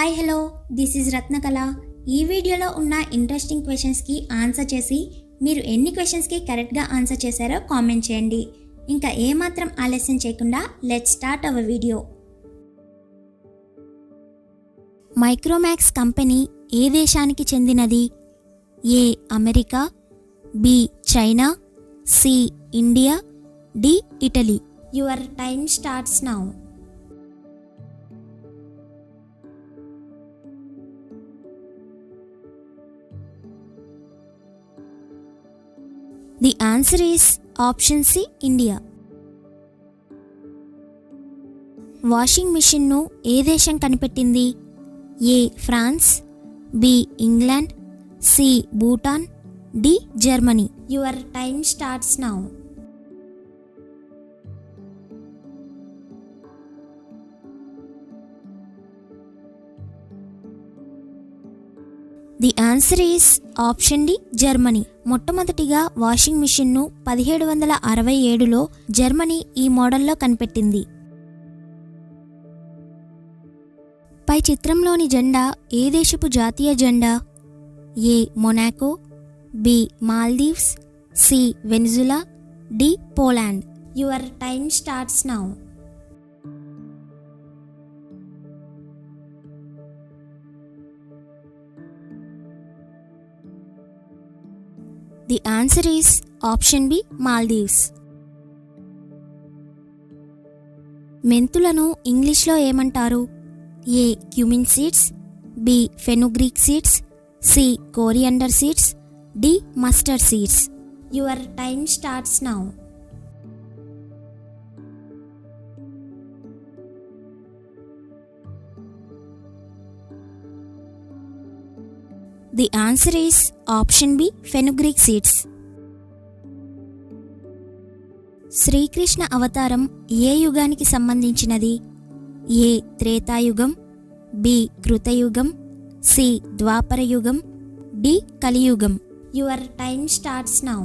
Hi hello, this is Ratnakala. ఈ వీడియోలో ఉన్న ఇంట్రెస్టింగ్ క్వశ్చన్స్కి ఆన్సర్ చేసి మీరు ఎన్ని క్వశ్చన్స్కి కరెక్ట్గా ఆన్సర్ చేశారో కామెంట్ చేయండి. ఇంకా ఏమాత్రం ఆలస్యం చేయకుండా let's start our video. Micromax company ఏ దేశానికి చెందినది? A America, B China, C India, D Italy. Your time starts now. The answer is option C, India. Washing మిషన్ను ఏ దేశం కనిపెట్టింది? A France, B England, C Bhutan, D Germany. Your time starts now. The answer is option D, Germany. మొట్టమొదటిగా washing మిషన్ను 1767లో Germany ఈ మోడల్లో కనిపెట్టింది. పై చిత్రంలోని జెండా ఏ దేశపు జాతీయ జెండా? A Monaco, B Maldives, C Venezuela, D Poland. Your time starts now. The answer is option B, Maldives. మెంతులను ఇంగ్లీష్లో ఏమంటారు? A cumin seeds, B fenugreek seeds, C coriander seeds, D mustard seeds. Your time starts now. The answer is option B, fenugreek seeds. Srikrishna అవతారం ఏ యుగానికి సంబంధించినది? A త్రేతాయుగం, B కృతయుగం, C ద్వాపర యుగం, డి కలియుగం. Your time starts now.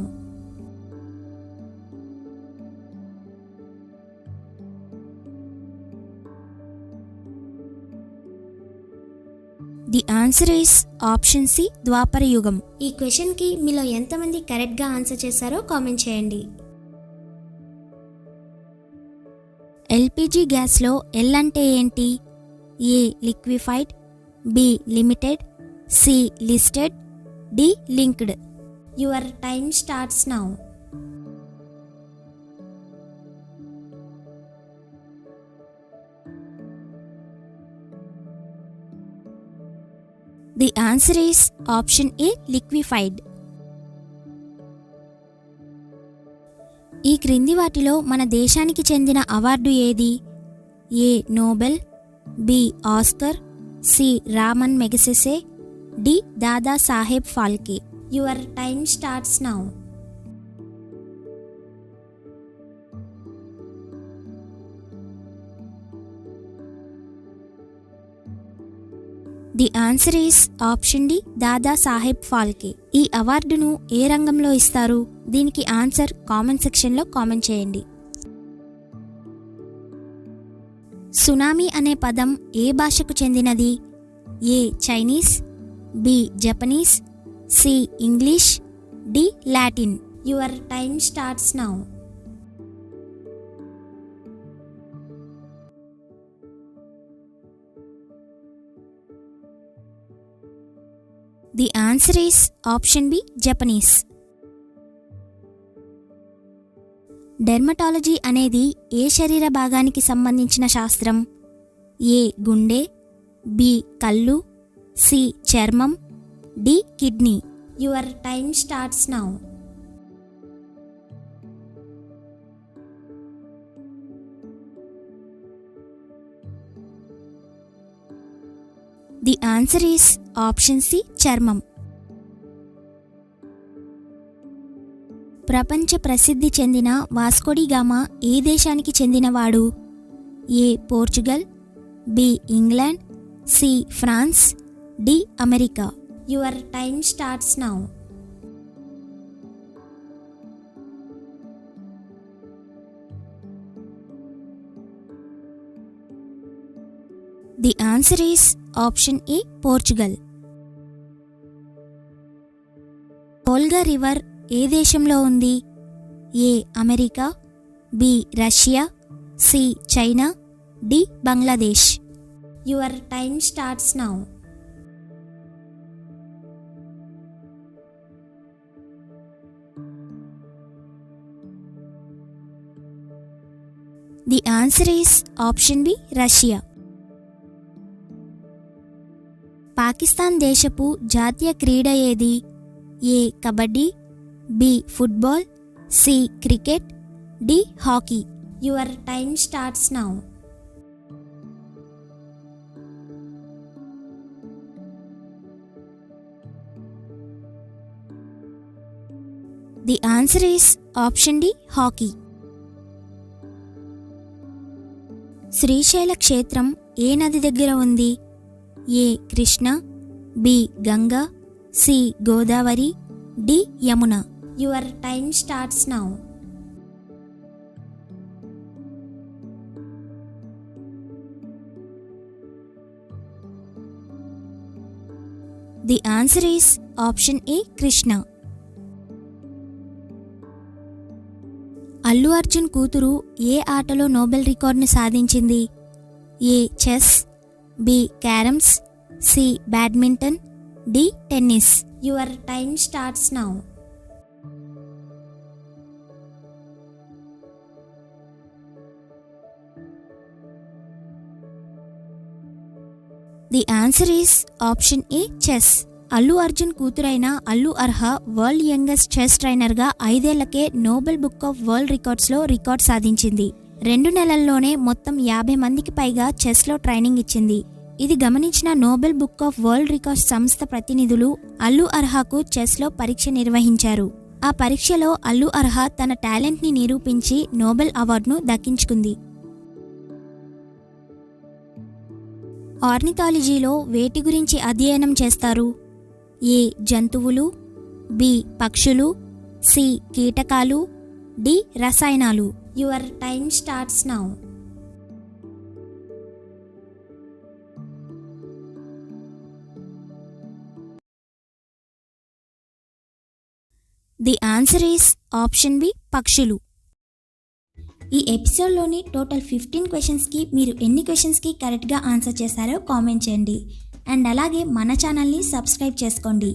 The answer is option C, ద్వాపర యుగం. ఈ క్వశ్చన్కి మీలో ఎంతమంది కరెక్ట్గా ఆన్సర్ చేశారో కామెంట్ చేయండి. ఎల్పిజి గ్యాస్లో ఎల్ అంటే ఏంటి? A liquefied, B limited, C listed, D linked. Your time starts now. The answer is option A, liquefied. ఈ క్రింది వాటిలో మన దేశానికి చెందిన అవార్డు ఏది? A Nobel, B Oscar, C Ramon Magsaysay, D Dada Saheb Phalke. Your time starts now. The answer is option D, Dada Saheb Phalke. ఈ అవార్డును ఏ రంగంలో ఇస్తారు? దీనికి ఆన్సర్ కామెంట్ సెక్షన్లో కామెంట్ చేయండి. సునామీ అనే పదం ఏ భాషకు చెందినది? ఏ Chinese, B Japanese, C English, D Latin. Your time starts now. The answer is option B, Japanese. Dermatology అనేది ఏ శరీర భాగానికి సంబంధించిన శాస్త్రం? ఏ గుండె, బి కళ్ళు, సి చర్మం, D kidney. Your time starts now. The answer is option C, చర్మం. ప్రపంచ ప్రసిద్ధి చెందిన వాస్కోడి గామా ఏ దేశానికి చెందినవాడు? A Portugal, B England, C France, D America. Your time starts now. The answer is option A Portugal. Volga river ఏ దేశంలో ఉంది? A America, B Russia, C China, D Bangladesh. Your time starts now. The answer is option B Russia. Pakistan దేశపు జాతీయ క్రీడ ఏది? ఏ kabaddi, B football, C cricket, D hockey. Your time starts now. The answer is option D hockey. Srisaila క్షేత్రం ఏ నది దగ్గర ఉంది? A Krishna, B Ganga, C Godavari, D Yamuna. Your time starts now. The answer is option A Krishna. Allu Arjun కూతురు ఏ ఆటలో నోబెల్ రికార్డును సాధించింది? A chess, B carroms, C badminton, D tennis. Your time starts now. The answer is option A chess. Allu Arjun కూతురైన Allu Arha world youngest chess ట్రైనర్గా 5 ఏళ్లకే Nobel book of world రికార్డ్స్లో record సాధించింది. 2 నెలల్లోనే మొత్తం 50 మందికి పైగా చెస్లో ట్రైనింగ్ ఇచ్చింది. ఇది గమనించిన Nobel book of world records సంస్థ ప్రతినిధులు అల్లు అర్హకు చెస్లో పరీక్ష నిర్వహించారు. ఆ పరీక్షలో అల్లు అర్హ తన టాలెంట్ని నిరూపించి నోబెల్ అవార్డును దక్కించుకుంది. ఆర్నిథాలజీలో వేటి గురించి అధ్యయనం చేస్తారు? ఏ జంతువులు, బి పక్షులు, సి కీటకాలు, డి రసాయనాలు. Your time starts now. The answer is option B పక్షులు. ఈ ఎపిసోడ్లోని టోటల్ 15 క్వశ్చన్స్కి మీరు ఎన్ని క్వశ్చన్స్కి కరెక్ట్గా ఆన్సర్ చేశారో కామెంట్ చేయండి. అండ్ అలాగే మన ఛానల్ని సబ్స్క్రైబ్ చేసుకోండి.